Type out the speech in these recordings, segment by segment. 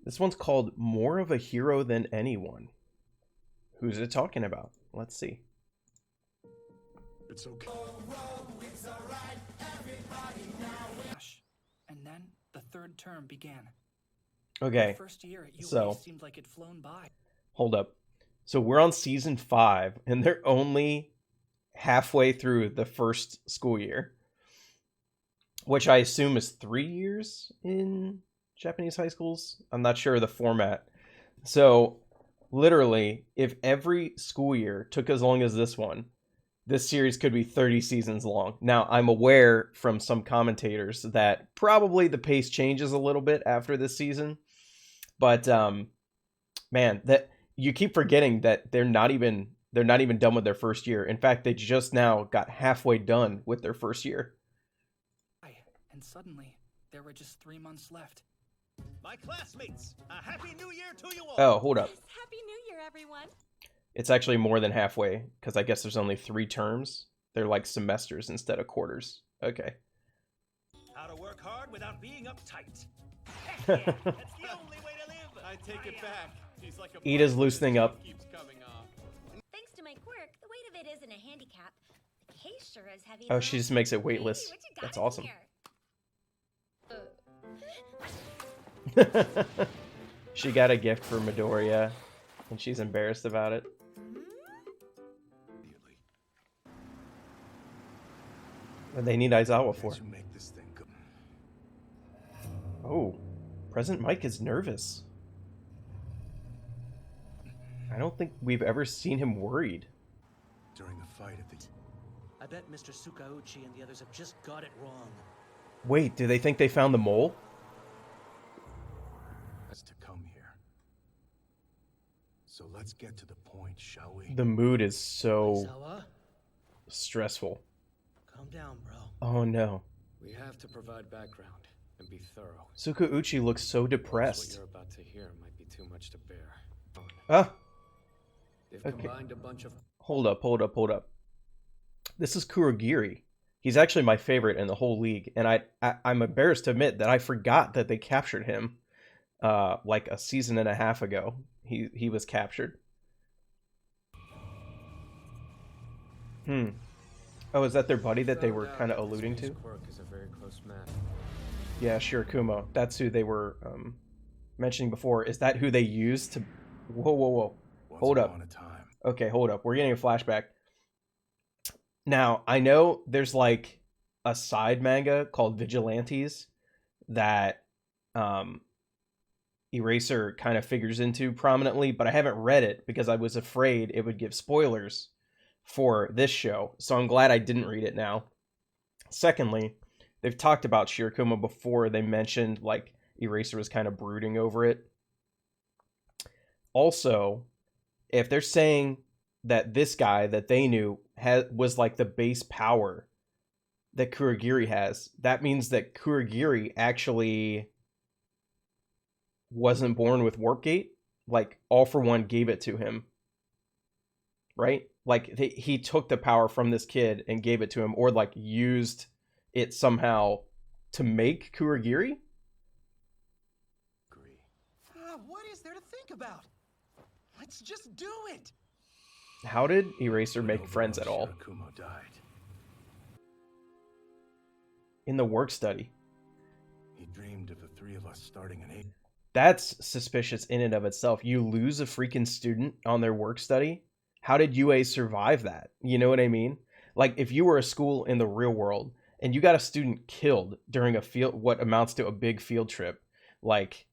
This one's called More of a Hero Than Anyone. Who's it talking about? Let's see. It's okay. And then the third term began. Okay, The first year at UA so seemed like it'd flown by. hold up. So we're on season 5, and they're only halfway through the first school year, which I assume is 3 years in Japanese high schools. I'm not sure of the format. So literally, if every school year took as long as this one, this series could be 30 seasons long. Now, I'm aware from some commentators that probably the pace changes a little bit after this season, but man, that you keep forgetting that they're not even done with their first year. In fact, they just now got halfway done with their first year. And suddenly, there were just 3 months left. My classmates, a happy new year to you all. Oh, hold up. Yes, Happy New Year, everyone. It's actually more than halfway, because I guess there's only 3 terms. They're like semesters instead of quarters. Okay. How to work hard without being uptight. Heck yeah, that's the only way to live. I take it back. He's like a Ida's button loosening that up. keeps coming off. Thanks to my quirk, the weight of it isn't a handicap. The case sure is heavy. Oh, though. she just makes it Hey, weightless. what you got That's in awesome. here? She got a gift for Midoriya, and she's embarrassed about it. Immediately. What they need Aizawa for. Can't you make this thing go? Oh, President Mike is nervous. I don't think we've ever seen him worried. During the fight at the... I bet Mr. Sukauchi and the others have just got it wrong. Wait, do they think they found the mole? has to come here. So let's get to the point, shall we? The mood is so Aizawa, stressful. calm down, bro. Oh no. We have to provide background and be thorough. Sukauchi looks so What depressed. you're about to hear might be too much to bear. Ah, They've Okay. combined a bunch of hold up. This is Kurogiri. He's actually my favorite in the whole league, and I'm embarrassed to admit that I forgot that they captured him like a season and a half ago. He was captured. Oh, is that their buddy that they were found out kind of that this alluding base to? quirk is a very close match. Yeah, sure, Kumo. That's who they were mentioning before. Is that who they used to... Whoa. Once Hold up. upon a time. Okay, hold up. We're getting a flashback. Now, I know there's like a side manga called Vigilantes that Eraser kind of figures into prominently, but I haven't read it because I was afraid it would give spoilers for this show. So I'm glad I didn't read it now. Secondly, they've talked about Shirokuma before. They mentioned like Eraser was kind of brooding over it. Also, if they're saying that this guy that they knew was like the base power that Kurogiri has, that means that Kurogiri actually wasn't born with Warp Gate. Like, All For One gave it to him, right? Like, he took the power from this kid and gave it to him, or like used it somehow to make Kurogiri. Agree. What is there to think about? Let's just do it. How did Eraser make When friends at Obaron all? Shirakumo died. In the work study. He dreamed of the three of us starting an eight. That's suspicious in and of itself. You lose a freaking student on their work study. How did UA survive that? You know what I mean? Like, if you were a school in the real world and you got a student killed during what amounts to a big field trip, like,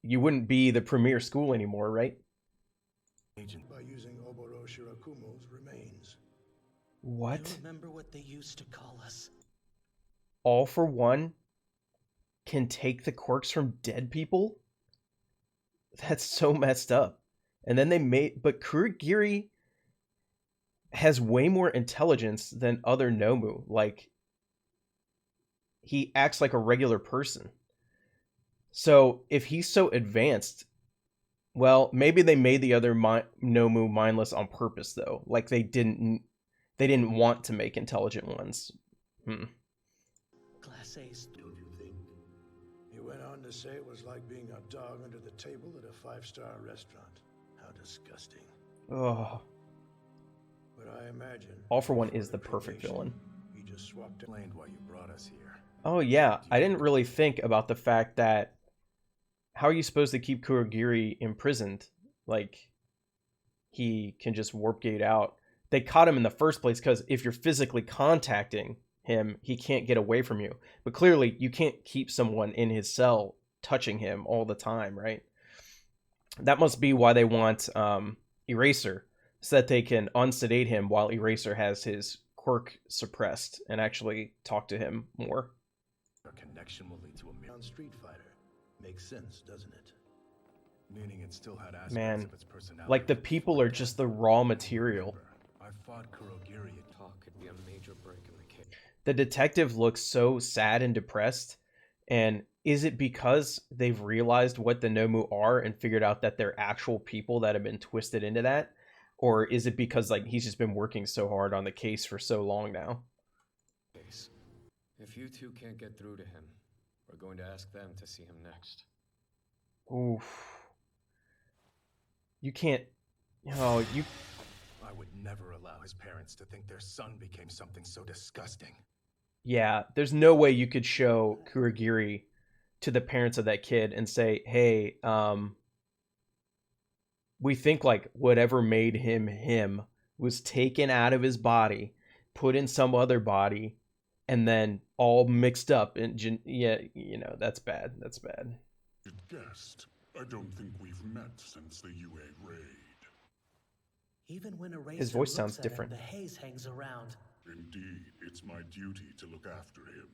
you wouldn't be the premier school anymore, right? Agent. By using Oboro Shirakumo's remains. What? I remember what they used to call us. All For One can take the quirks from dead people? That's so messed up. And then but Kurogiri has way more intelligence than other Nomu. Like, he acts like a regular person. So if he's so advanced, well, maybe they made the other Nomu mindless on purpose, though. Like, they didn't want to make intelligent ones. Class A's. Don't you think? He went on on to say it was like being a dog under the table at a five-star restaurant. How disgusting. Oh, But I imagine... All for One is the perfect vacation, villain. He just swapped... Explained why you brought us here. Oh yeah, I didn't really think about the fact that how are you supposed to keep Kurogiri imprisoned? Like, he can just warp gate out. They caught him in the first place because if you're physically contacting him, he can't get away from you. But clearly, you can't keep someone in his cell touching him all the time, right? That must be why they want Eraser, so that they can unsedate him while Eraser has his quirk suppressed and actually talk to him more. Our connection will lead to a On Street Fighter. Makes sense, doesn't it? meaning it still had aspects Man, of its personality. like the people are just the raw material. I fought Kurogiri. Talk could be a major break in the case. The detective looks so sad and depressed, and is it because they've realized what the Nomu are and figured out that they're actual people that have been twisted into that? Or is it because like he's just been working so hard on the case for so long now? If you two can't get through to him, we're going to ask them to see him next. Oof. You can't... Oh, you... I would never allow his parents to think their son became something so disgusting. Yeah, there's no way you could show Kurogiri to the parents of that kid and say, hey, we think like whatever made him him was taken out of his body, put in some other body, and then all mixed up. And yeah, you know, that's bad. That's bad. Guest, I don't think we've met since the UA raid. Even when Eraser His voice looks sounds at him, different. the haze hangs around. Indeed, it's my duty to look after him.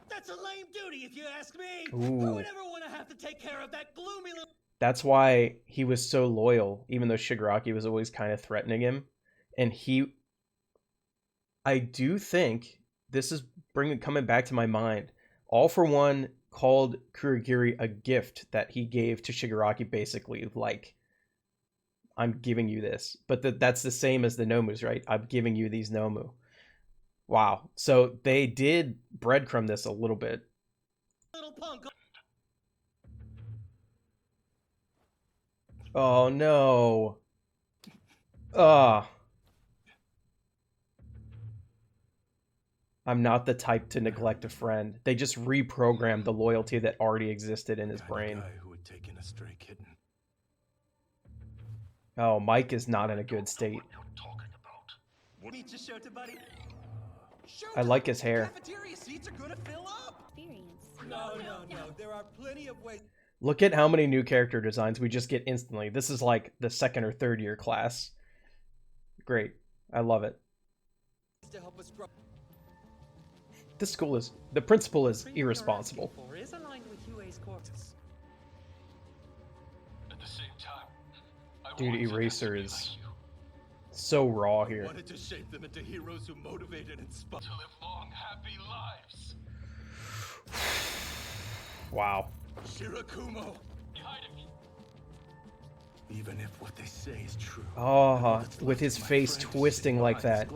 That's a lame duty, if you ask me. Ooh. Who would ever want to have to take care of that gloomy little... That's why he was so loyal, even though Shigaraki was always kind of threatening him. And I do think, this is coming back to my mind, All for One called Kurogiri a gift that he gave to Shigaraki, basically, like, I'm giving you this. But that's the same as the Nomus, right? I'm giving you these Nomu. Wow. So they did breadcrumb this a little bit. little punk. Oh, no. Ugh. I'm not the type to neglect a friend. They just reprogrammed the loyalty that already existed in his brain. Guy who had taken a stray kitten. Oh, Mike is not in a good state. Meet your Shota buddy. I like his hair. Cafeteria seats are gonna fill up. Experience. No. There are plenty of ways Look at how many new character designs we just get instantly. This is like the second or third year class. Great. I love it. to help us grow. This school is... The principal is irresponsible. Is aligned with UA's corpus. At the same time, I Dude, want Eraser to is so raw here. Wanted to shape them into heroes who motivated and inspired. to live long, happy lives. Wow. Shirakumo. Behind me. Even if what they say is true. Oh, with his face twisting like that.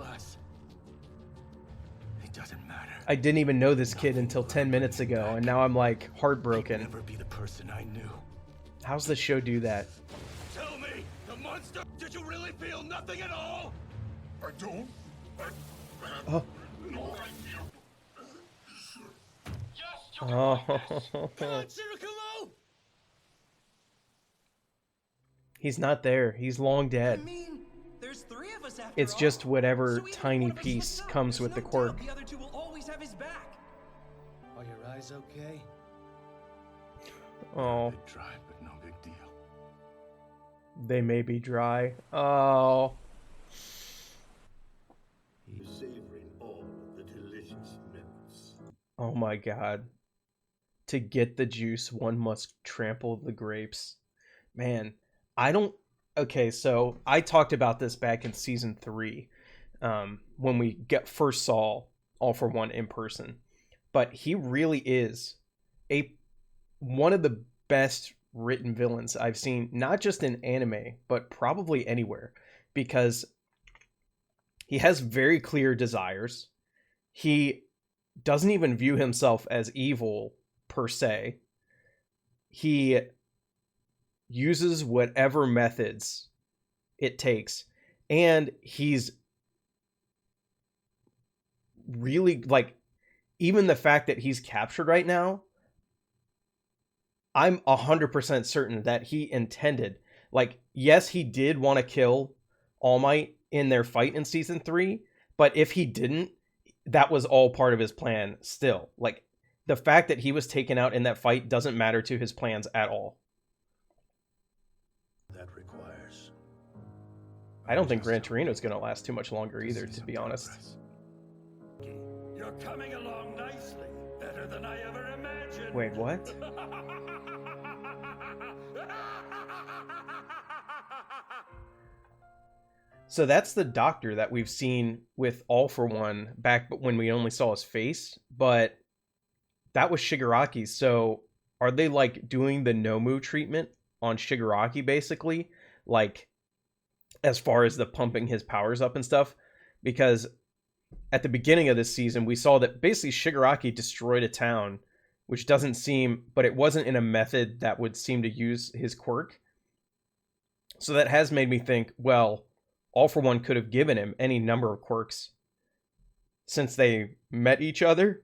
It doesn't matter. I didn't even know this kid until 10 minutes ago, and now I'm like He'd heartbroken. never be the person I knew. How's the show do that? Tell me, the monster. Did you really feel nothing at all? I don't. Oh. No idea. Yes, you Oh. Come on, Shirakumo. He's not there. He's long dead. mean, there's three of us after It's all. just whatever So even if tiny one of us piece slips up, comes there's with the no quirk. doubt the other two will always have his back. Are your eyes okay? Oh, Bit dry, but no big deal. they may be dry. Oh. Savoring all of the delicious mints. Oh my god. To get the juice, one must trample the grapes. Man, I don't... Okay, so I talked about this back in season 3, when we first saw All for One in person. But he really is one of the best written villains I've seen, not just in anime, but probably anywhere. Because he has very clear desires. He doesn't even view himself as evil per se. He uses whatever methods it takes, and he's really, like, even the fact that he's captured right now, I'm 100% certain that he intended, like, yes, he did want to kill All Might in their fight in season 3, but if he didn't, that was all part of his plan still. Like, the fact that he was taken out in that fight doesn't matter to his plans at all. That requires. I don't think Gran Torino is going to last too much longer either, to be honest. You're coming along nicely. Better than I ever imagined. Wait, what? So that's the doctor that we've seen with All For One back when we only saw his face, but that was Shigaraki. So are they like doing the Nomu treatment on Shigaraki basically? Like, as far as the pumping his powers up and stuff? Because at the beginning of this season, we saw that basically Shigaraki destroyed a town, which doesn't seem, but it wasn't in a method that would seem to use his quirk. So that has made me think, well, All For One could have given him any number of quirks since they met each other.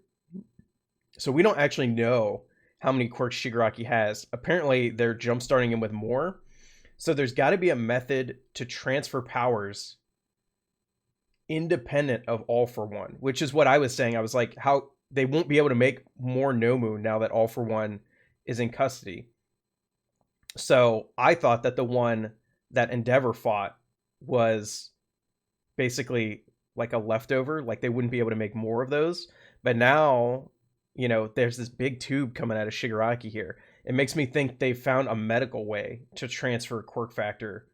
So we don't actually know how many quirks Shigaraki has. Apparently, they're jumpstarting him with more. So there's got to be a method to transfer powers independent of All For One, which is what I was saying. I was like, how they won't be able to make more Nomu now that All For One is in custody. So I thought that the one that Endeavor fought was basically like a leftover, like they wouldn't be able to make more of those. But now, you know, there's this big tube coming out of Shigaraki here. It makes me think they found a medical way to transfer quirk factor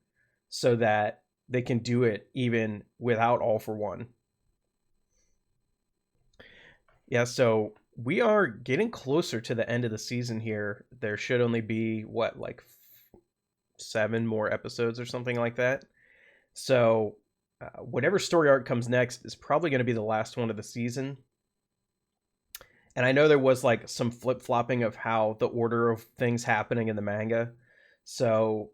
so that they can do it even without All For One. Yeah, so we are getting closer to the end of the season here. There should only be, what, like 7 more episodes or something like that. So whatever story arc comes next is probably going to be the last one of the season. And I know there was like some flip-flopping of how the order of things happening in the manga. So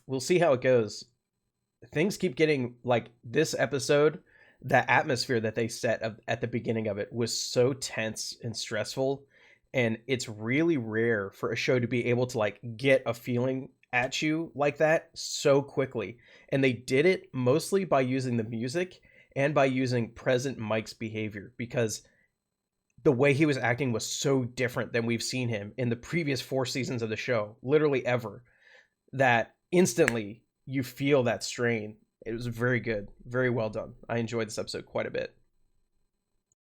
we'll see how it goes. Things keep getting, like, this episode, the atmosphere that they set at the beginning of it was so tense and stressful. And it's really rare for a show to be able to, like, get a feeling at you like that so quickly. And they did it mostly by using the music and by using Present Mike's behavior, because the way he was acting was so different than we've seen him in the previous 4 seasons of the show, literally ever, that instantly you feel that strain. It was very good, very well done. I enjoyed this episode quite a bit.